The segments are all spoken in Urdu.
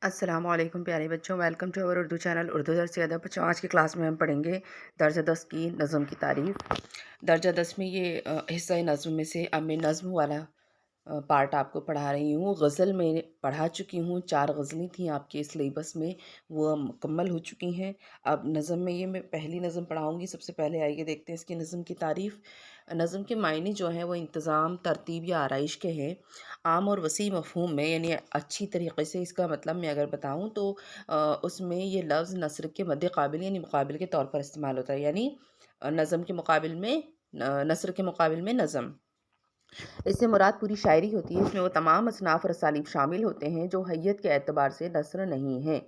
السلام علیکم پیارے بچوں، welcome to our Urdu channel Urdu درس ادب۔ بچوں آج کی کلاس میں ہم پڑھیں گے درجہ 10 کی نظم کی تعریف۔ درجہ 10 میں یہ حصہ نظم میں سے اب میں نظم والا پارٹ آپ کو پڑھا رہی ہوں۔ غزل میں پڑھا چکی ہوں، 4 غزلیں تھیں آپ کے سلیبس میں، وہ مکمل ہو چکی ہیں۔ اب نظم میں میں پہلی نظم پڑھاؤں گی۔ سب سے پہلے آئیے دیکھتے ہیں اس کی نظم کی تعریف۔ نظم کے معنی جو ہیں وہ انتظام، ترتیب یا آرائش کے ہیں، عام اور وسیع مفہوم میں، یعنی اچھی طریقے سے اس کا مطلب میں اگر بتاؤں تو اس میں یہ لفظ نثر کے مد قابل یعنی مقابل کے طور پر استعمال ہوتا ہے، یعنی نظم کے مقابل میں نثر کے مقابل میں نظم۔ اس سے مراد پوری شاعری ہوتی ہے۔ اس میں وہ تمام اصناف اور اسالیب شامل ہوتے ہیں جو حیت کے اعتبار سے نثر نہیں ہیں،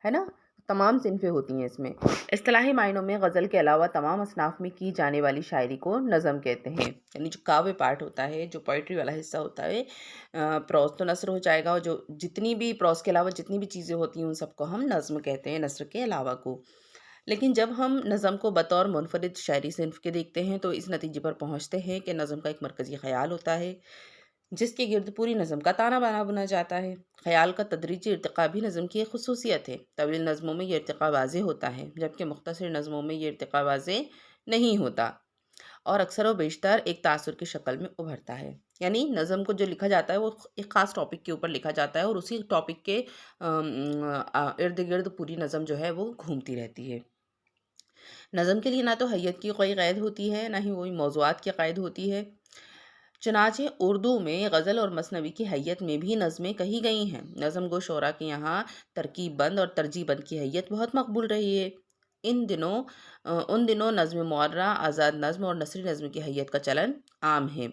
ہے نا، تمام صنفیں ہوتی ہیں اس میں۔ اصطلاحی معنوں میں غزل کے علاوہ تمام اصناف میں کی جانے والی شاعری کو نظم کہتے ہیں، یعنی جو کاویہ پارٹ ہوتا ہے، جو پوئٹری والا حصہ ہوتا ہے، پروز تو نثر ہو جائے گا، اور جو جتنی بھی پروز کے علاوہ جتنی بھی چیزیں ہوتی ہیں ان سب کو ہم نظم کہتے ہیں، نثر کے علاوہ کو۔ لیکن جب ہم نظم کو بطور منفرد شاعری صنف کے دیکھتے ہیں تو اس نتیجے پر پہنچتے ہیں کہ نظم کا ایک مرکزی خیال ہوتا ہے جس کے گرد پوری نظم کا تانا بانا بنا جاتا ہے۔ خیال کا تدریجی ارتقاء بھی نظم کی ایک خصوصیت ہے۔ طویل نظموں میں یہ ارتقاء واضح ہوتا ہے جبکہ مختصر نظموں میں یہ ارتقاء واضح نہیں ہوتا اور اکثر و بیشتر ایک تاثر کی شکل میں ابھرتا ہے، یعنی نظم کو جو لکھا جاتا ہے وہ ایک خاص ٹاپک کے اوپر لکھا جاتا ہے اور اسی ٹاپک کے ارد گرد پوری نظم جو ہے وہ گھومتی رہتی ہے۔ نظم کے لیے نہ تو حیت کی کوئی قید ہوتی ہے، نہ ہی وہی موضوعات کی قید ہوتی ہے۔ چنانچہ اردو میں غزل اور مثنوی کی حیت میں بھی نظمیں کہی گئی ہیں۔ نظم گو شعراء کے یہاں ترکیب بند اور ترجیح بند کی حیت بہت مقبول رہی ہے۔ ان دنوں نظم معرہ، آزاد نظم اور نثری نظم کی حیت کا چلن عام ہے۔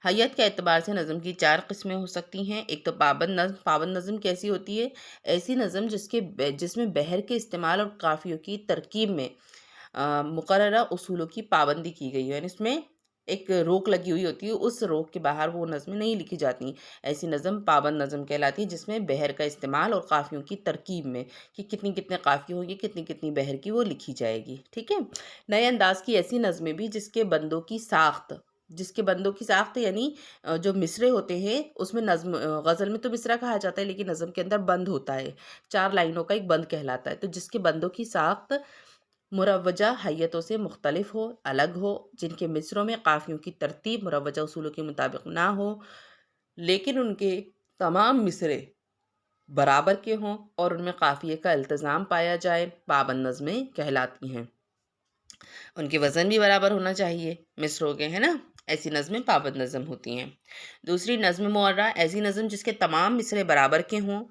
حیت کے اعتبار سے نظم کی 4 قسمیں ہو سکتی ہیں۔ ایک تو پابند نظم۔ پابند نظم کیسی ہوتی ہے؟ ایسی نظم جس میں بحر کے استعمال اور قافیوں کی ترکیب میں مقررہ اصولوں کی پابندی کی گئی ہے، یعنی اس میں ایک روک لگی ہوئی ہوتی ہے، اس روک کے باہر وہ نظمیں نہیں لکھی جاتی۔ ایسی نظم پابند نظم کہلاتی ہے جس میں بحر کا استعمال اور قافیوں کی ترکیب میں کہ کتنے قافیے ہوں گے، کتنی بحر کی، وہ لکھی جائے گی، ٹھیک ہے۔ نئے انداز کی ایسی نظمیں بھی جس کے بندوں کی ساخت یعنی جو مصرے ہوتے ہیں اس میں نظم، غزل میں تو مصرع کہا جاتا ہے لیکن نظم کے اندر بند ہوتا ہے، 4 لائنوں کا ایک بند کہلاتا ہے، تو جس کے بندوں کی ساخت مروجہ حیتوں سے مختلف ہو، الگ ہو، جن کے مصروں میں قافیوں کی ترتیب مروجہ اصولوں کے مطابق نہ ہو لیکن ان کے تمام مصرے برابر کے ہوں اور ان میں قافیے کا التزام پایا جائے، پابند نظمیں کہلاتی ہیں۔ ان کے وزن بھی برابر ہونا چاہیے مصروں کے، ہے نا، ایسی نظمیں پابند نظم ہوتی ہیں۔ دوسری نظم معرہ، ایسی نظم جس کے تمام مصرے برابر کے ہوں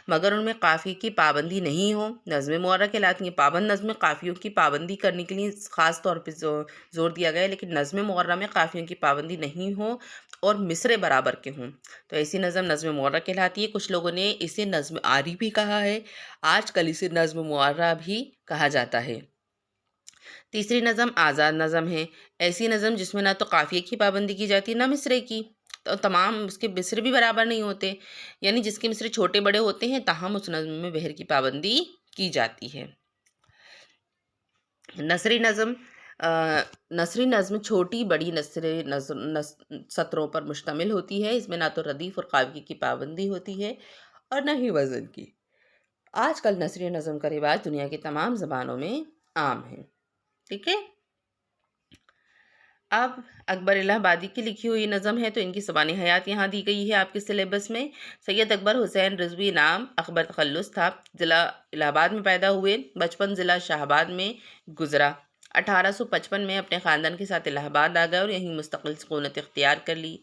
مگر ان میں قافیے کی پابندی نہیں ہو، نظم معرہ کہلاتی ہیں۔ پابند نظم میں قافیوں کی پابندی کرنے کے لیے خاص طور پہ زور دیا گیا ہے، لیکن نظم معرہ میں قافیوں کی پابندی نہیں ہو اور مصرے برابر کے ہوں تو ایسی نظم معرہ کہلاتی ہے۔ کچھ لوگوں نے اسے نظم آری بھی کہا ہے، آج کل اسے نظم معرہ بھی کہا جاتا ہے۔ تیسری نظم آزاد نظم ہے، ایسی نظم جس میں نہ تو قافیے کی پابندی کی جاتی نہ مصرے کی، تو تمام اس کے مصرے بھی برابر نہیں ہوتے، یعنی جس کے مصرے چھوٹے بڑے ہوتے ہیں تاہم اس نظم میں بحر کی پابندی کی جاتی ہے۔ نثری نظم چھوٹی بڑی سطروں پر مشتمل ہوتی ہے، اس میں نہ تو ردیف اور قافیے کی پابندی ہوتی ہے اور نہ ہی وزن کی۔ آج کل نثری نظم کا رواج دنیا کی تمام زبانوں میں عام ہے، ٹھیک ہے۔ اب اکبر الہ آبادی کی لکھی ہوئی نظم ہے تو ان کی زبان حیات یہاں دی گئی ہے آپ کے سلیبس میں۔ سید اکبر حسین رضوی نام اکبر تخلص تھا، ضلع الہ آباد میں پیدا ہوئے، بچپن ضلع شاہ آباد میں گزرا۔ 1855 میں اپنے خاندان کے ساتھ الہ آباد آ گئے اور یہیں مستقل سکونت اختیار کر لی۔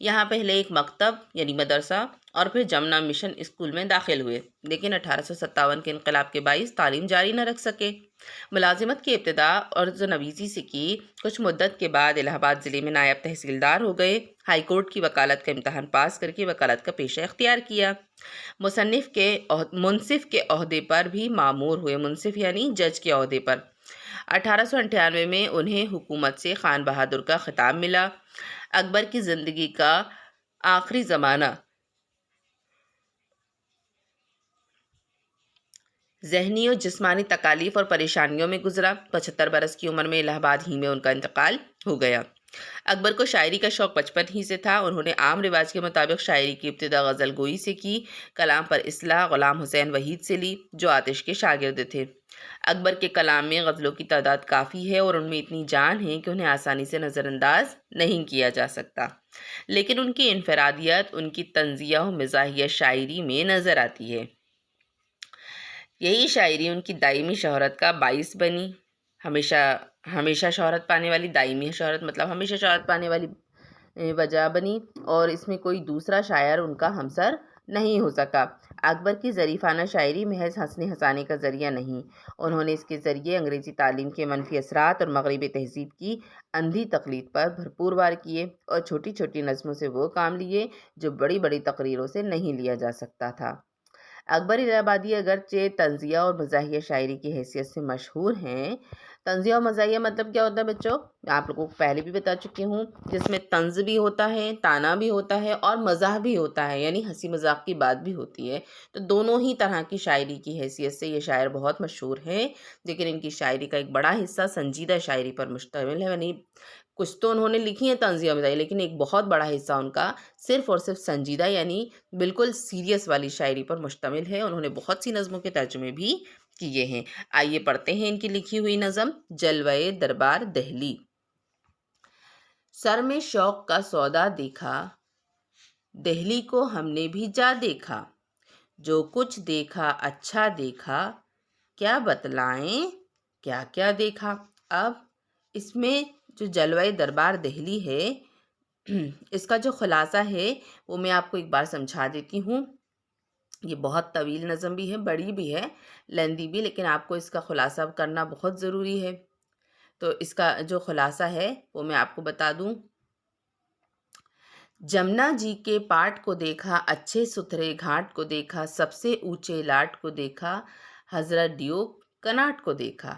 یہاں پہلے ایک مکتب یعنی مدرسہ اور پھر جمنا مشن اسکول میں داخل ہوئے، لیکن 1857 کے انقلاب کے باعث تعلیم جاری نہ رکھ سکے۔ ملازمت کی ابتدا عرض نویسی سے کی، کچھ مدت کے بعد الہ آباد ضلع میں نائب تحصیلدار ہو گئے۔ ہائی کورٹ کی وکالت کا امتحان پاس کر کے وکالت کا پیشہ اختیار کیا۔ منصف کے عہدے پر بھی مامور ہوئے، منصف یعنی جج کے عہدے پر۔ 1898 میں انہیں حکومت سے خان بہادر کا خطاب ملا۔ اکبر کی زندگی کا آخری زمانہ ذہنی اور جسمانی تکالیف اور پریشانیوں میں گزرا۔ 75 برس کی عمر میں الہ آباد ہی میں ان کا انتقال ہو گیا۔ اکبر کو شاعری کا شوق بچپن ہی سے تھا. انہوں نے عام رواج کے مطابق شاعری کی ابتدا غزل گوئی سے کی. کلام پر اصلاح غلام حسین وحید سے لی جو آتش کے شاگرد تھے. اکبر کے کلام میں غزلوں کی تعداد کافی ہے اور ان میں اتنی جان ہے کہ انہیں آسانی سے نظر انداز نہیں کیا جا سکتا، لیکن ان کی انفرادیت ان کی طنزیہ و مزاحیہ شاعری میں نظر آتی ہے. یہی شاعری ان کی دائمی شہرت کا باعث بنی. ہمیشہ ہمیشہ شہرت پانے والی، دائمی شہرت مطلب ہمیشہ شہرت پانے والی وجہ بنی، اور اس میں کوئی دوسرا شاعر ان کا ہمسر نہیں ہو سکا. اکبر کی ظریفانہ شاعری محض ہنسنے ہنسانے کا ذریعہ نہیں، انہوں نے اس کے ذریعے انگریزی تعلیم کے منفی اثرات اور مغربی تہذیب کی اندھی تقلید پر بھرپور وار کیے، اور چھوٹی چھوٹی نظموں سے وہ کام لیے جو بڑی بڑی تقریروں سے نہیں لیا جا سکتا تھا. اکبر الہ آبادی اگرچہ طنزیہ اور مزاحیہ شاعری کی حیثیت سے مشہور ہیں. طنزیہ اور مزاحیہ مطلب کیا ہوتا ہے بچوں؟ میں آپ لوگوں کو پہلے بھی بتا چکی ہوں، جس میں طنز بھی ہوتا ہے، طعنہ بھی ہوتا ہے، اور مزاح بھی ہوتا ہے، یعنی ہنسی مذاق کی بات بھی ہوتی ہے. تو دونوں ہی طرح کی شاعری کی حیثیت سے یہ شاعر بہت مشہور ہیں، لیکن ان کی شاعری کا ایک بڑا حصہ سنجیدہ شاعری پر مشتمل ہے. یعنی کچھ تو انہوں نے لکھی ہیں طنزیہ اور مزاحیہ، لیکن ایک بہت بڑا حصہ ان کا صرف اور صرف سنجیدہ یعنی بالکل سیریس والی شاعری پر مشتمل ہے. انہوں نے بہت سی نظموں کے ترجمے بھی کیے ہیں. آئیے پڑھتے ہیں ان کی لکھی ہوئی نظم جلوہ دربار دہلی. سر میں شوق کا سودا دیکھا، دہلی کو ہم نے بھی جا دیکھا. جو کچھ دیکھا اچھا دیکھا، کیا بتلائیں کیا کیا دیکھا. اب اس میں جو جلوہ دربار دہلی ہے اس کا جو خلاصہ ہے وہ میں آپ کو ایک بار سمجھا دیتی ہوں. یہ بہت طویل نظم بھی ہے، بڑی بھی ہے، لیندی بھی، لیکن آپ کو اس کا خلاصہ کرنا بہت ضروری ہے. تو اس کا جو خلاصہ ہے وہ میں آپ کو بتا دوں. جمنا جی کے پاٹ کو دیکھا، اچھے ستھرے گھاٹ کو دیکھا، سب سے اونچے لاٹ کو دیکھا، حضرت ڈیوک کناٹ کو دیکھا.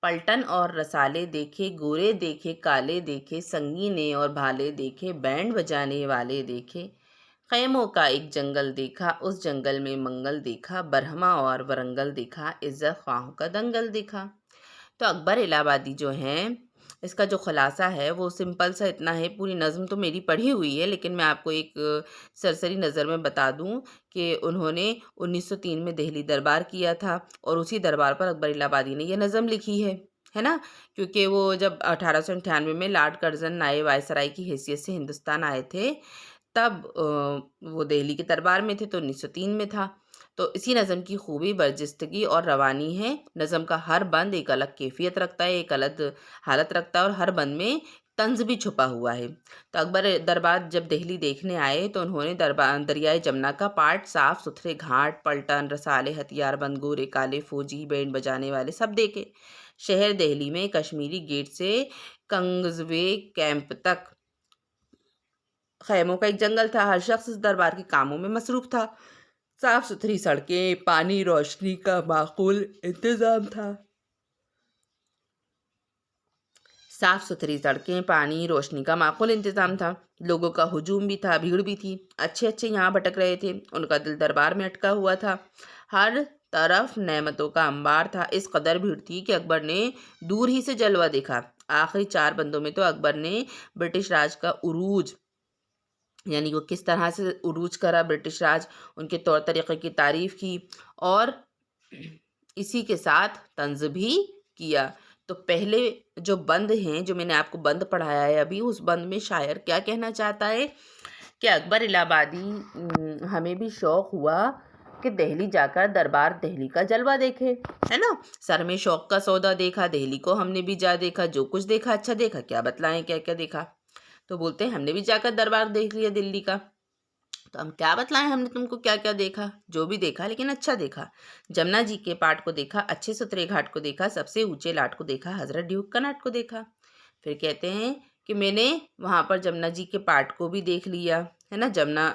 پلٹن اور رسالے دیکھے، گورے دیکھے کالے دیکھے، سنگینے اور بھالے دیکھے، بینڈ بجانے والے دیکھے. خیموں کا ایک جنگل دیکھا، اس جنگل میں منگل دیکھا، برہما اور ورنگل دیکھا، عزت خواہوں کا دنگل دیکھا. تو اکبر الہ آبادی جو ہیں اس کا جو خلاصہ ہے وہ سمپل سا اتنا ہے. پوری نظم تو میری پڑھی ہوئی ہے، لیکن میں آپ کو ایک سرسری نظر میں بتا دوں کہ انہوں نے 1903 میں دہلی دربار کیا تھا، اور اسی دربار پر اکبر الہ آبادی نے یہ نظم لکھی ہے نا. کیونکہ وہ جب 1898 میں لارڈ کرزن نائب وائسرائے کی حیثیت سے ہندوستان آئے تھے، تب وہ دہلی کے دربار میں تھے، تو 1903 میں تھا. تو اسی نظم کی خوبی برجستگی اور روانی ہے. نظم کا ہر بند ایک الگ کیفیت رکھتا ہے، ایک الگ حالت رکھتا ہے، اور ہر بند میں طنز بھی چھپا ہوا ہے. تو اکبر دربار جب دہلی دیکھنے آئے تو انہوں نے دریائے جمنا کا پاٹ، صاف ستھرے گھاٹ، پلٹن، رسالے، ہتھیار بند، گورے کالے فوجی، بینڈ بجانے والے سب دیکھے. شہر دہلی میں کشمیری گیٹ سے کنگزوے کیمپ تک خیموں کا ایک جنگل تھا. ہر شخص اس دربار کے کاموں میں مصروف تھا. صاف ستھری سڑکیں، پانی، روشنی کا معقول انتظام تھا. صاف ستھری سڑکیں، پانی، روشنی کا معقول انتظام تھا. لوگوں کا ہجوم بھی تھا، بھیڑ بھی تھی. اچھے اچھے یہاں بھٹک رہے تھے. ان کا دل دربار میں اٹکا ہوا تھا. ہر طرف نعمتوں کا انبار تھا. اس قدر بھیڑ تھی کہ اکبر نے دور ہی سے جلوہ دیکھا. آخری 4 بندوں میں تو اکبر نے برٹش راج کا عروج، یعنی وہ کس طرح سے عروج کرا برٹش راج، ان کے طور طریقے کی تعریف کی، اور اسی کے ساتھ طنز بھی کیا. تو پہلے جو بند ہیں، جو میں نے آپ کو بند پڑھایا ہے ابھی، اس بند میں شاعر کیا کہنا چاہتا ہے کہ اکبر الہ آبادی ہمیں بھی شوق ہوا کہ دہلی جا کر دربار دہلی کا جلوہ دیکھے، ہے نا. سر میں شوق کا سودا دیکھا، دہلی کو ہم نے بھی جا دیکھا. جو کچھ دیکھا اچھا دیکھا، کیا بتلائیں کیا کیا دیکھا. تو بولتے ہیں ہم نے بھی جا کر دربار دیکھ لیا دلی کا. تو ہم کیا بتلائیں ہم نے تم کو کیا کیا دیکھا. جو بھی دیکھا لیکن اچھا دیکھا. جمنا جی کے پاٹ کو دیکھا، اچھے ستھرے گھاٹ کو دیکھا، سب سے اونچے لاٹ کو دیکھا، حضرت ڈیوک کناٹ کو دیکھا. پھر کہتے ہیں کہ میں نے وہاں پر جمنا جی کے پاٹ کو بھی دیکھ لیا، ہے نا. جمنا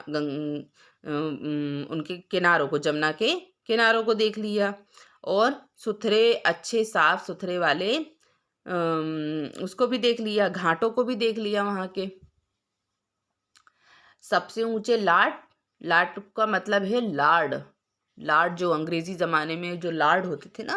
ان کے کناروں کو، جمنا کے کناروں کو دیکھ لیا، اور ستھرے اچھے صاف ستھرے والے اس کو بھی دیکھ لیا، گھاٹوں کو بھی دیکھ لیا وہاں کے. سب سے اونچے لاٹ، لاٹ کا مطلب ہے لارڈ. لارڈ جو انگریزی زمانے میں جو لارڈ ہوتے تھے نا،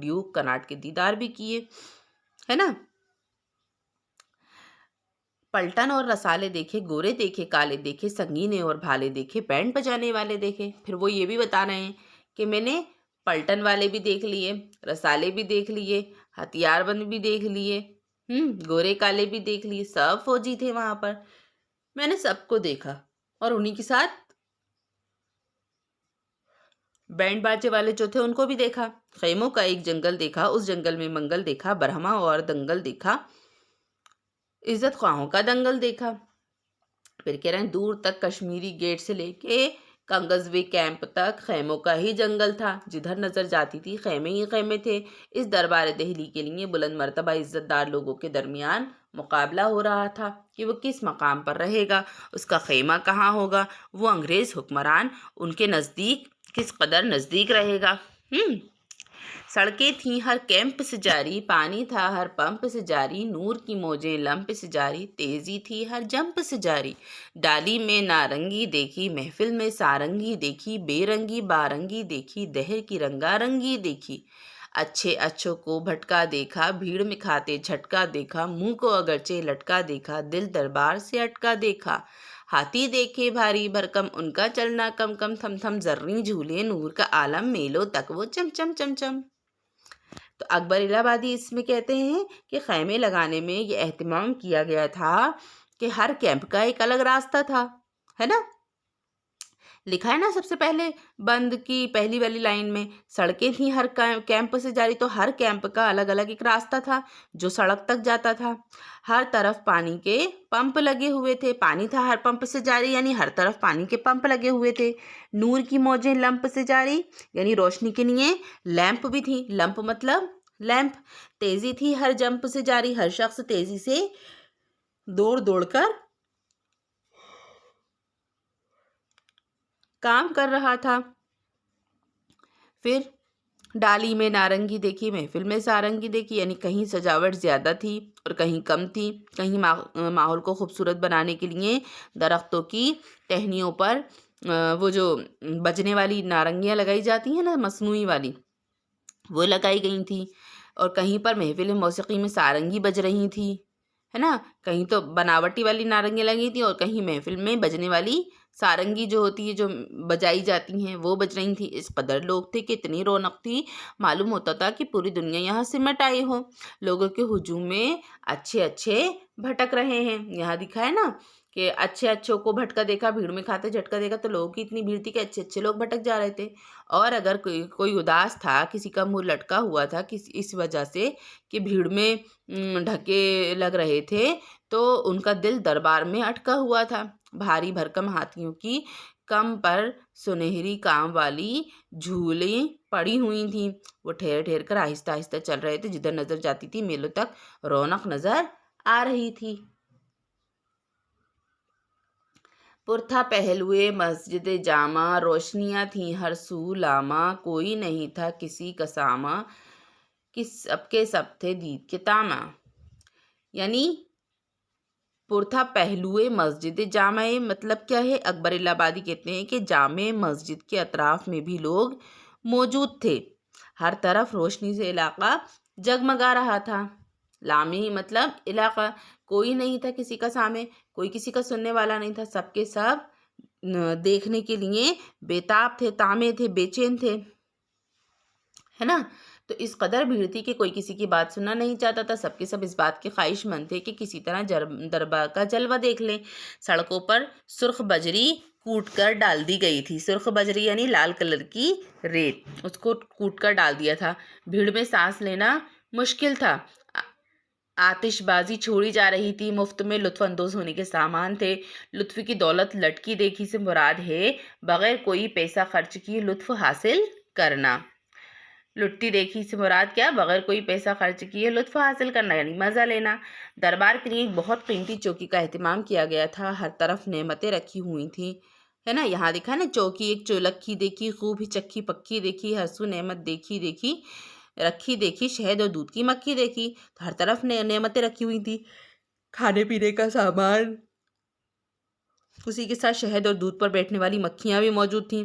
ڈیوک کناٹ کے دیدار بھی کیے، ہے نا. پلٹن اور رسالے دیکھے، گورے دیکھے، کالے دیکھے، سنگینے اور بھالے دیکھے، بینڈ بجانے والے دیکھے. پھر وہ یہ بھی بتا رہے ہیں کہ میں نے پلٹن والے بھی دیکھ لیے، رسالے بھی دیکھ لیے، ہتھیار بند بھی دیکھ لیے، گورے کالے بھی دیکھ لیے، سب فوجی تھے وہاں پر، میں نے سب کو دیکھا. اور انہی کے ساتھ بینڈ باجے والے جو تھے ان کو بھی دیکھا. خیموں کا ایک جنگل دیکھا، اس جنگل میں منگل دیکھا، برہما اور دنگل دیکھا، عزت خواہوں کا دنگل دیکھا. پھر کہہ رہے ہیں دور تک کشمیری گیٹ سے لے کے کنگزوے کیمپ تک خیموں کا ہی جنگل تھا، جدھر نظر جاتی تھی خیمے ہی خیمے تھے. اس دربار دہلی کے لیے بلند مرتبہ عزت دار لوگوں کے درمیان مقابلہ ہو رہا تھا کہ وہ کس مقام پر رہے گا، اس کا خیمہ کہاں ہوگا، وہ انگریز حکمران ان کے نزدیک کس قدر نزدیک رہے گا. سڑکیں تھیں ہر کیمپ سے جاری، پانی تھا ہر پمپ سے جاری، نور کی موجیں لمپ سے جاری، تیزی تھی ہر جمپ سے جاری. ڈالی میں نارنگی دیکھی، محفل میں سارنگی دیکھی، بے رنگی بارنگی دیکھی، دہر کی رنگا رنگی دیکھی. اچھے اچھوں کو بھٹکا دیکھا، بھیڑ میں کھاتے جھٹکا دیکھا، منہ کو اگرچہ لٹکا دیکھا، دل دربار سے اٹکا دیکھا. ہاتھی دیکھے بھاری بھرکم، ان کا چلنا کم کم، تھم تھم زریں جھولے، نور کا عالم میلوں تک وہ چم چم چم چم. تو اکبر الہ آبادی اس میں کہتے ہیں کہ خیمے لگانے میں یہ اہتمام کیا گیا تھا کہ ہر کیمپ کا ایک الگ راستہ تھا، ہے نا. لکھا ہے نا سب سے پہلے بند کی پہلی والی لائن میں، سڑکیں تھیں ہر کیمپ سے جاری، تو ہر کیمپ کا الگ الگ ایک راستہ تھا جو سڑک تک جاتا تھا. ہر طرف پانی کے پمپ لگے ہوئے تھے، پانی تھا ہر پمپ سے جاری یعنی ہر طرف پانی کے پمپ لگے ہوئے تھے. نور کی موجیں لمپ سے جاری یعنی روشنی کے لیے لیمپ بھی تھی، لمپ مطلب لیمپ. تیزی تھی ہر جمپ سے جاری، ہر شخص تیزی سے دوڑ دوڑ کر کام کر رہا تھا. پھر ڈالی میں نارنگی دیکھی، محفل میں سارنگی دیکھی، یعنی کہیں سجاوٹ زیادہ تھی اور کہیں کم تھی. کہیں ماحول کو خوبصورت بنانے کے لیے درختوں کی ٹہنیوں پر وہ جو بجنے والی نارنگیاں لگائی جاتی ہیں نا مصنوعی والی، وہ لگائی گئی تھیں. اور کہیں پر محفل موسیقی میں سارنگی بج رہی تھی، ہے نا. کہیں تو بناوٹی والی نارنگیاں لگی تھیں اور کہیں محفل میں بجنے والی سارنگی جو ہوتی ہے جو بجائی جاتی ہیں وہ بج رہی تھیں. اس قدر لوگ تھے کہ اتنی رونق تھی، معلوم ہوتا تھا کہ پوری دنیا یہاں سمٹ آئی ہو. لوگوں کے ہجوم میں اچھے اچھے بھٹک رہے ہیں. یہاں دکھا ہے نا کہ اچھے اچھوں کو بھٹکا دیکھا، بھیڑ میں کھاتے جھٹکا دیکھا، تو لوگوں کی اتنی بھیڑ تھی کہ اچھے اچھے لوگ بھٹک جا رہے تھے. اور اگر کوئی اداس تھا، کسی کا منہ لٹکا ہوا تھا اس وجہ سے کہ بھیڑ میں ڈھکے لگ رہے تھے، تو ان کا دل دربار میں اٹکا ہوا تھا. بھاری بھرکم ہاتھیوں کی کم پر سنہری کام والی جھولیں پڑی ہوئی تھیں. وہ ٹھہر ٹھہر کر آہستہ آہستہ چل رہے تھے، جدھر نظر جاتی تھی میلوں تک رونق نظر آ رہی تھی. پرتھا پہلوئے مسجد جامع، روشنیاں تھیں ہر سو لاما، کوئی نہیں تھا کسی کا ساما، سب کے سب تھے دید کے تاما. یعنی پرتھا پہلوئے مسجد جامع مطلب کیا ہے؟ اکبر الہ آبادی کہتے ہیں کہ جامع مسجد کے اطراف میں بھی لوگ موجود تھے، ہر طرف روشنی سے علاقہ جگمگا رہا تھا. لامی مطلب علاقہ، کوئی نہیں تھا کسی کا سامع، کوئی کسی کا سننے والا نہیں تھا، سب کے سب دیکھنے کے لیے بےتاب تھے، تامے تھے، بے چین تھے، ہے نا. تو اس قدر بھیڑ تھی کہ کوئی کسی کی بات سننا نہیں چاہتا تھا، سب کے سب اس بات کے خواہش مند تھے کہ کسی طرح دربار کا جلوہ دیکھ لیں. سڑکوں پر سرخ بجری کوٹ کر ڈال دی گئی تھی، سرخ بجری یعنی لال کلر کی ریت، اس کو کوٹ کر ڈال دیا تھا. بھیڑ میں سانس لینا مشکل تھا، آتش بازی چھوڑی جا رہی تھی، مفت میں لطف اندوز ہونے کے سامان تھے. لطف کی دولت لٹکی دیکھی سے مراد ہے بغیر کوئی پیسہ خرچ کیے لطف حاصل کرنا. لٹی دیکھی سے مراد کیا؟ بغیر کوئی پیسہ خرچ کیے لطف حاصل کرنا یعنی مزہ لینا. دربار کے لیے ایک بہت قیمتی چوکی کا اہتمام کیا گیا تھا، ہر طرف نعمتیں رکھی ہوئی تھیں، ہے نا. یہاں دیکھا نا چوکی ایک چولکھی دیکھی، خوب ہی چکھی پکی دیکھی، ہر سو نعمت دیکھی رکھی دیکھی، شہد اور دودھ کی مکھی دیکھی. ہر طرف نعمتیں رکھی ہوئی تھی، کھانے پینے کا سامان، اسی کے ساتھ شہد اور دودھ پر بیٹھنے والی مکھیاں بھی موجود تھیں.